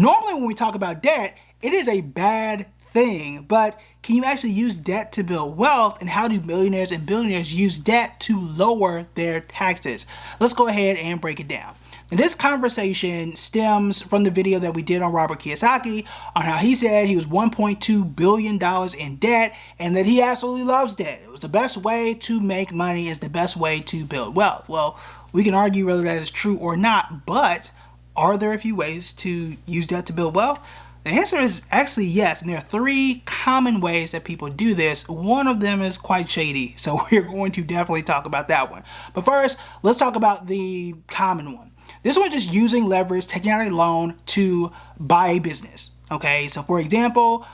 Normally when we talk about debt, it is a bad thing, but can you actually use debt to build wealth, and how do millionaires and billionaires use debt to lower their taxes? Let's go ahead and break it down. Now, this conversation stems from the video that we did on Robert Kiyosaki on how he said he was $1.2 billion in debt and that he absolutely loves debt. It was the best way to make money, is the best way to build wealth. Well, we can argue whether that is true or not, but are there a few ways to use debt to build wealth? The answer is actually yes, and there are 3 common ways that people do this. One of them is quite shady, so we're going to definitely talk about that one. But first, let's talk about the common one. This one is just using leverage, taking out a loan to buy a business. Okay, so for example,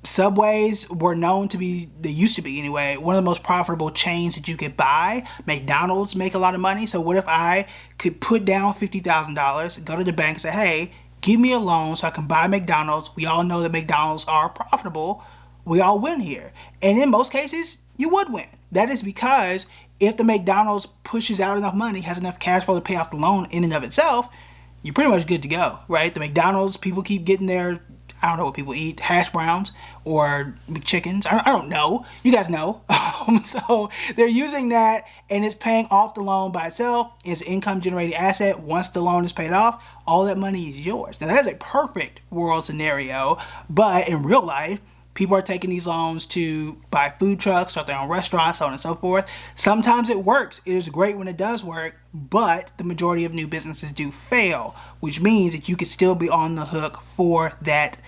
Subways were known to be, they used to be anyway, one of the most profitable chains that you could buy. McDonald's make a lot of money. So what if I could put down $50,000, go to the bank and say, hey, give me a loan so I can buy McDonald's. We all know that McDonald's are profitable. We all win here. And in most cases, you would win. That is because if the McDonald's pushes out enough money, has enough cash flow to pay off the loan in and of itself, you're pretty much good to go, right? The McDonald's, people keep getting their, I don't know what people eat, hash browns or McChickens. I don't know. You guys know. So they're using that, and it's paying off the loan by itself. It's an income generating asset. Once the loan is paid off, all that money is yours. Now that is a perfect world scenario, but in real life, people are taking these loans to buy food trucks, start their own restaurants, so on and so forth. Sometimes it works. It is great when it does work, but the majority of new businesses do fail, which means that you could still be on the hook for that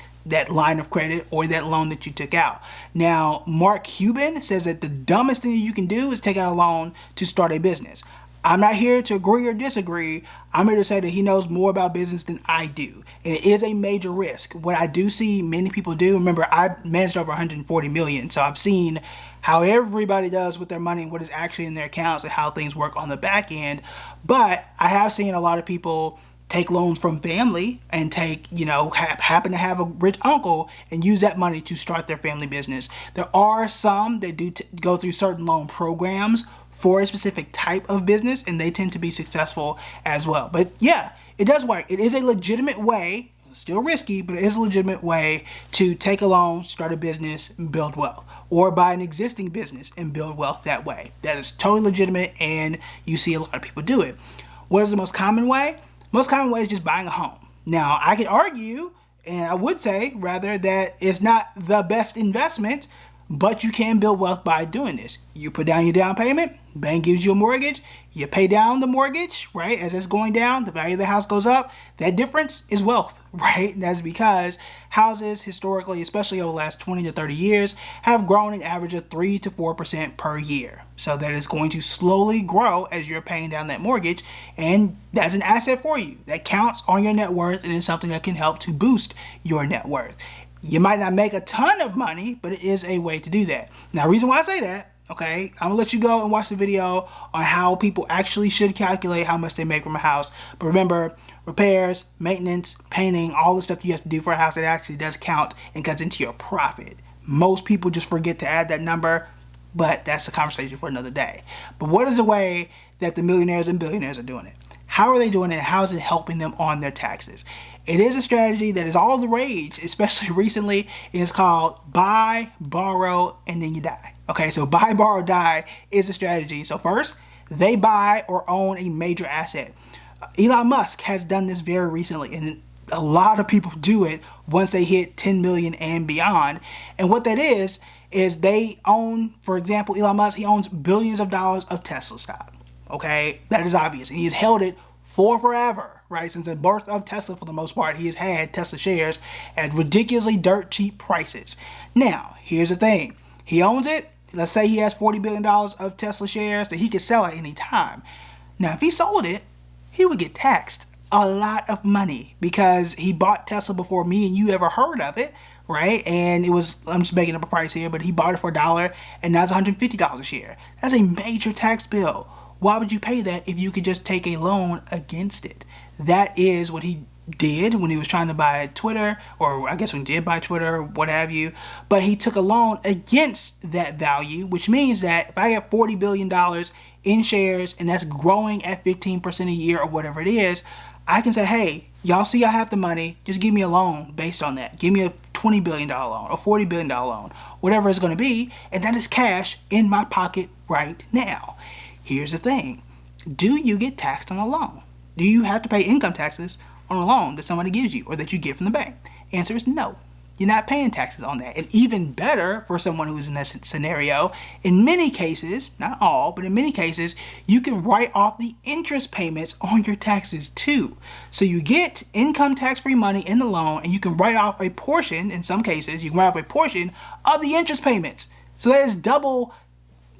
line of credit or that loan that you took out. Now, Mark Cuban says that the dumbest thing that you can do is take out a loan to start a business. I'm not here to agree or disagree. I'm here to say that he knows more about business than I do. And it is a major risk. What I do see many people do, remember, I managed over 140 million. So I've seen how everybody does with their money and what is actually in their accounts and how things work on the back end. But I have seen a lot of people take loans from family and take, happen to have a rich uncle and use that money to start their family business. There are some that do go through certain loan programs for a specific type of business, and they tend to be successful as well. But yeah, it does work. It is a legitimate way, still risky, but it is a legitimate way to take a loan, start a business, and build wealth, or buy an existing business and build wealth that way. That is totally legitimate, and you see a lot of people do it. What is the most common way? Most common way is just buying a home. Now, I could argue, and I would say rather, that it's not the best investment, but you can build wealth by doing this. You put down your down payment, bank gives you a mortgage, you pay down the mortgage, right? As it's going down, the value of the house goes up. That difference is wealth, right? And that's because houses historically, especially over the last 20 to 30 years, have grown an average of 3 to 4% per year. So that is going to slowly grow as you're paying down that mortgage, and that's an asset for you. That counts on your net worth, and is something that can help to boost your net worth. You might not make a ton of money, but it is a way to do that. Now, the reason why I say that, okay, I'm gonna let you go and watch the video on how people actually should calculate how much they make from a house. But remember, repairs, maintenance, painting, all the stuff you have to do for a house, that actually does count and cuts into your profit. Most people just forget to add that number, but that's a conversation for another day. But what is the way that the millionaires and billionaires are doing it? How are they doing it? How is it helping them on their taxes? It is a strategy that is all the rage, especially recently. It is called buy, borrow, and then you die. Okay, so buy, borrow, die is a strategy. So first, they buy or own a major asset. Elon Musk has done this very recently, and a lot of people do it once they hit 10 million and beyond. And what that is they own, for example, Elon Musk, he owns billions of dollars of Tesla stock. Okay, that is obvious. And he has held it for forever, right? Since the birth of Tesla, for the most part, he has had Tesla shares at ridiculously dirt cheap prices. Now, here's the thing. He owns it. Let's say he has $40 billion of Tesla shares that he could sell at any time. Now, if he sold it, he would get taxed a lot of money because he bought Tesla before me and you ever heard of it, right? And it was, I'm just making up a price here, but he bought it for $1 and now it's $150 a share. That's a major tax bill. Why would you pay that if you could just take a loan against it? That is what he did when he was trying to buy Twitter, or I guess when he did buy Twitter, what have you. But he took a loan against that value, which means that if I have $40 billion in shares and that's growing at 15% a year or whatever it is, I can say, hey, y'all see I have the money, just give me a loan based on that. Give me a $20 billion loan, a $40 billion loan, whatever it's going to be, and that is cash in my pocket right now. Here's the thing. Do you get taxed on a loan? Do you have to pay income taxes on a loan that somebody gives you or that you get from the bank? Answer is no. You're not paying taxes on that. And even better for someone who's in that scenario, in many cases, not all, but in many cases, you can write off the interest payments on your taxes too. So you get income tax-free money in the loan, and you can write off a portion, in some cases, you can write off a portion of the interest payments. So that is double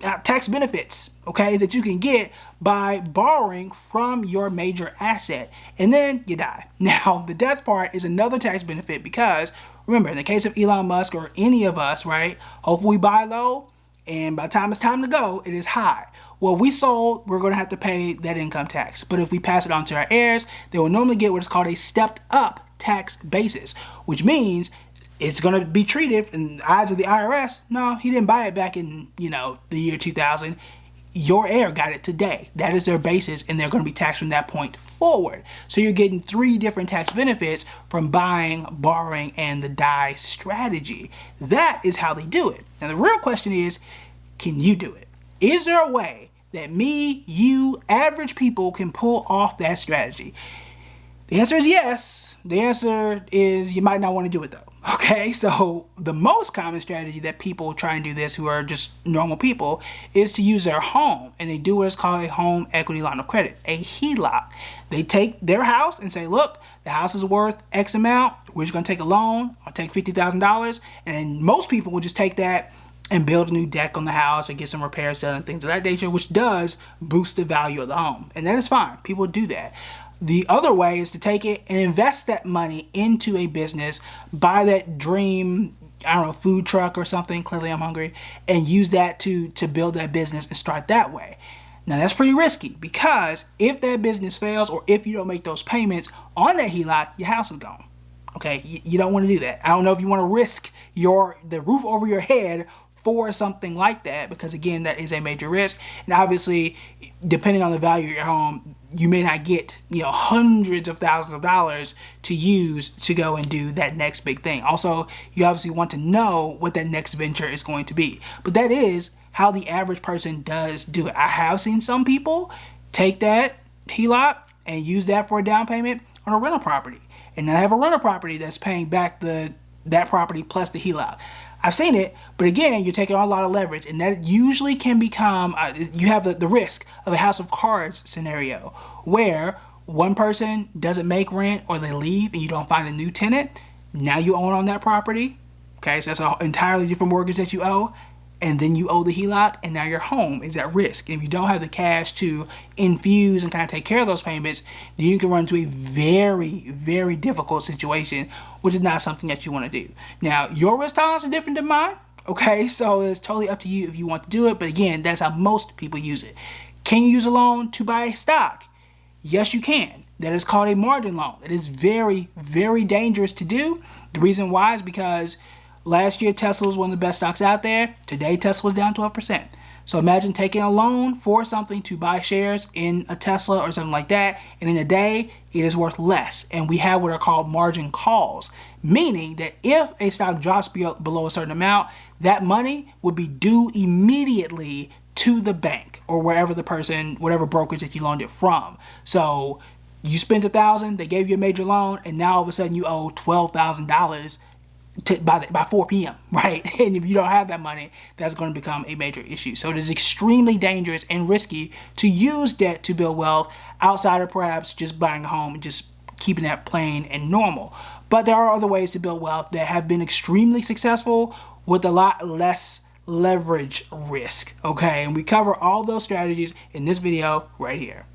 tax benefits, okay, that you can get by borrowing from your major asset, and then you die. Now, the death part is another tax benefit because, remember, in the case of Elon Musk or any of us, right, hopefully we buy low, and by the time it's time to go, it is high. Well, we sold, we're going to have to pay that income tax. But if we pass it on to our heirs, they will normally get what is called a stepped up tax basis, which means it's going to be treated in the eyes of the IRS. No, he didn't buy it back in, the year 2000. Your heir got it today. That is their basis, and they're going to be taxed from that point forward. So you're getting 3 different tax benefits from buying, borrowing, and the die strategy. That is how they do it. Now, the real question is, can you do it? Is there a way that me, you, average people can pull off that strategy? The answer is yes. The answer is you might not want to do it though. Okay, so the most common strategy that people try and do this who are just normal people is to use their home, and they do what is called a home equity line of credit, a HELOC. They take their house and say, look, the house is worth X amount. We're just going to take a loan. I'll take $50,000. And most people will just take that and build a new deck on the house or get some repairs done and things of that nature, which does boost the value of the home. And that is fine. People do that. The other way is to take it and invest that money into a business, buy that dream, food truck or something, clearly I'm hungry, and use that to build that business and start that way. Now that's pretty risky because if that business fails or if you don't make those payments on that HELOC, your house is gone. Okay, you don't want to do that. I don't know if you want to risk the roof over your head for something like that, because again, that is a major risk. And obviously, depending on the value of your home, you may not get hundreds of thousands of dollars to use to go and do that next big thing. Also, you obviously want to know what that next venture is going to be. But that is how the average person does do it. I have seen some people take that HELOC and use that for a down payment on a rental property, and then have a rental property that's paying back that property plus the HELOC. I've seen it, but again, you're taking on a lot of leverage, and that usually can become, you have the risk of a house of cards scenario where one person doesn't make rent or they leave and you don't find a new tenant. Now you own on that property. Okay, so that's an entirely different mortgage that you owe. And then you owe the HELOC, and now your home is at risk. And if you don't have the cash to infuse and kind of take care of those payments, then you can run into a very, very difficult situation, which is not something that you want to do. Now, your risk tolerance is different than mine, okay? So it's totally up to you if you want to do it. But again, that's how most people use it. Can you use a loan to buy a stock? Yes, you can. That is called a margin loan. It is very, very dangerous to do. The reason why is because last year, Tesla was one of the best stocks out there. Today, Tesla is down 12%. So imagine taking a loan for something to buy shares in a Tesla or something like that, and in a day, it is worth less. And we have what are called margin calls, meaning that if a stock drops below a certain amount, that money would be due immediately to the bank or wherever the person, whatever brokerage that you loaned it from. So you spent $1,000, they gave you a major loan, and now all of a sudden you owe $12,000 by 4 p.m., right? And if you don't have that money, that's going to become a major issue. So it is extremely dangerous and risky to use debt to build wealth outside of perhaps just buying a home and just keeping that plain and normal. But there are other ways to build wealth that have been extremely successful with a lot less leverage risk, okay? And we cover all those strategies in this video right here.